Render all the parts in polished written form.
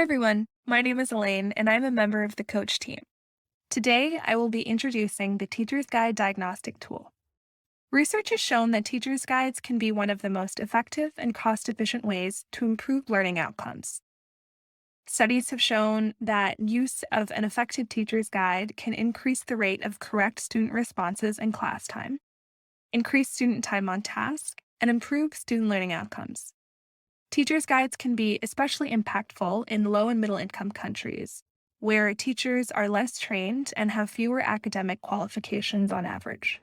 everyone, my name is Elaine and I'm a member of the coach team. Today, I will be introducing the Teacher's Guide Diagnostic Tool. Research has shown that teacher's guides can be one of the most effective and cost-efficient ways to improve learning outcomes. Studies have shown that use of an effective teacher's guide can increase the rate of correct student responses in class time, increase student time on task, and improve student learning outcomes. Teachers' guides can be especially impactful in low and middle income countries, where teachers are less trained and have fewer academic qualifications on average.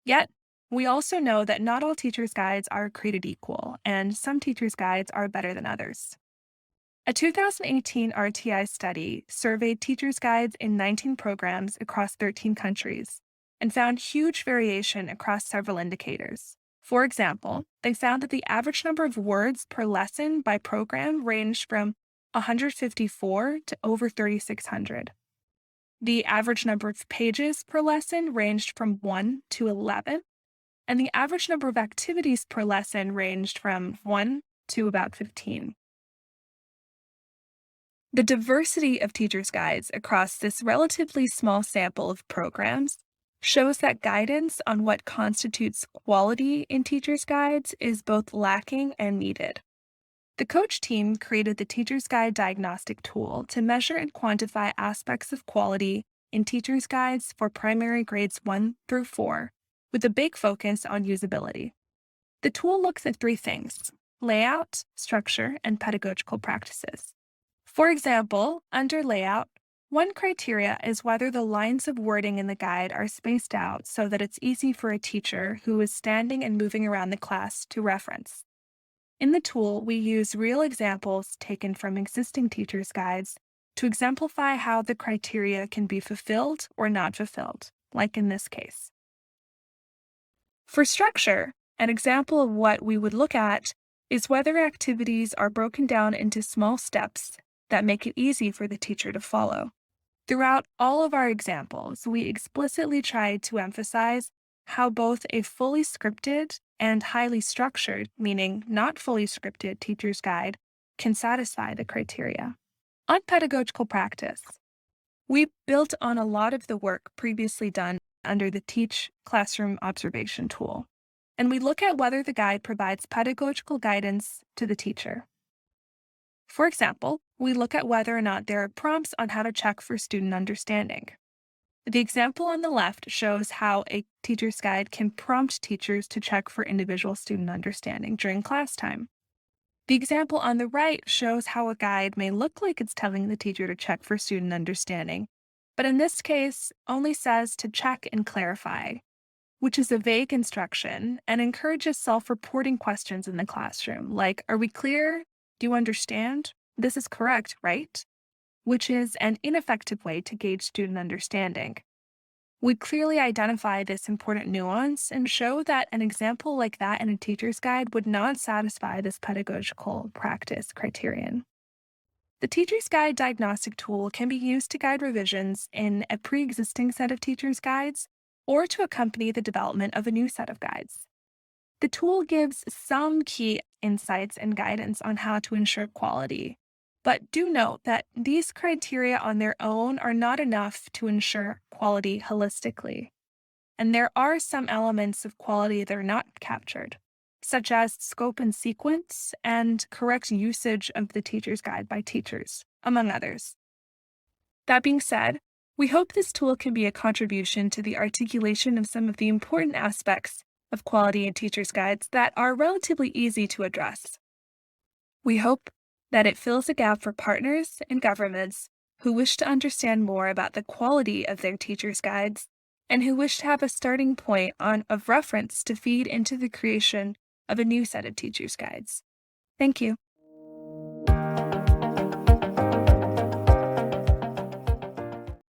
Yet, we also know that not all teachers' guides are created equal, and some teachers' guides are better than others. A 2018 RTI study surveyed teachers' guides in 19 programs across 13 countries and found huge variation across several indicators. For example, they found that the average number of words per lesson by program ranged from 154 to over 3,600. The average number of pages per lesson ranged from 1 to 11, and the average number of activities per lesson ranged from 1 to about 15. The diversity of teachers' guides across this relatively small sample of programs shows that guidance on what constitutes quality in teachers' guides is both lacking and needed. The coach team created the Teacher's Guide Diagnostic Tool to measure and quantify aspects of quality in teachers' guides for primary grades 1 through 4, with a big focus on usability. The tool looks at three things: layout, structure, and pedagogical practices. For example, under layout, one criteria is whether the lines of wording in the guide are spaced out so that it's easy for a teacher who is standing and moving around the class to reference. In the tool, we use real examples taken from existing teachers' guides to exemplify how the criteria can be fulfilled or not fulfilled, like in this case. For structure, an example of what we would look at is whether activities are broken down into small steps that make it easy for the teacher to follow. Throughout all of our examples, we explicitly tried to emphasize how both a fully scripted and highly structured, meaning not fully scripted, teacher's guide can satisfy the criteria. On pedagogical practice, we built on a lot of the work previously done under the Teach Classroom Observation tool, and we look at whether the guide provides pedagogical guidance to the teacher. For example, we look at whether or not there are prompts on how to check for student understanding. The example on the left shows how a teacher's guide can prompt teachers to check for individual student understanding during class time. The example on the right shows how a guide may look like it's telling the teacher to check for student understanding, but in this case only says to check and clarify, which is a vague instruction and encourages self-reporting questions in the classroom, like, "Are we clear? Do you understand? This is correct, right?" Which is an ineffective way to gauge student understanding. We clearly identify this important nuance and show that an example like that in a teacher's guide would not satisfy this pedagogical practice criterion. The Teacher's Guide Diagnostic Tool can be used to guide revisions in a pre-existing set of teacher's guides or to accompany the development of a new set of guides. The tool gives some key insights and guidance on how to ensure quality, but do note that these criteria on their own are not enough to ensure quality holistically. And there are some elements of quality that are not captured, such as scope and sequence and correct usage of the teacher's guide by teachers, among others. That being said, we hope this tool can be a contribution to the articulation of some of the important aspects of quality in teachers' guides that are relatively easy to address. We hope that it fills a gap for partners and governments who wish to understand more about the quality of their teachers' guides and who wish to have a starting point of reference to feed into the creation of a new set of teachers' guides. Thank you.